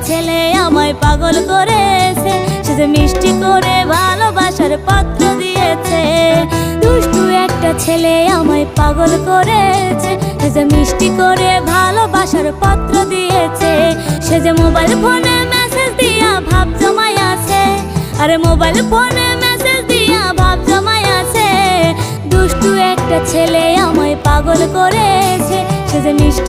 ছেলে আমায় পাগল করেছে, সে যে মিষ্টি করে ভালোবাসার পত্র দিয়েছে। দুষ্টু একটা ছেলে আমায় পাগল করেছে, সে যে মিষ্টি করে ভালোবাসার পত্র দিয়েছে। সে যে মোবাইল ফোনে মেসেজ দিয়া ভাব জমাই আছে, আরে মোবাইল ফোনে মেসেজ দিয়া ভাব জমাই আছে। দুষ্টু একটা ছেলে আমায় পাগল করেছে, সে যে মিষ্টি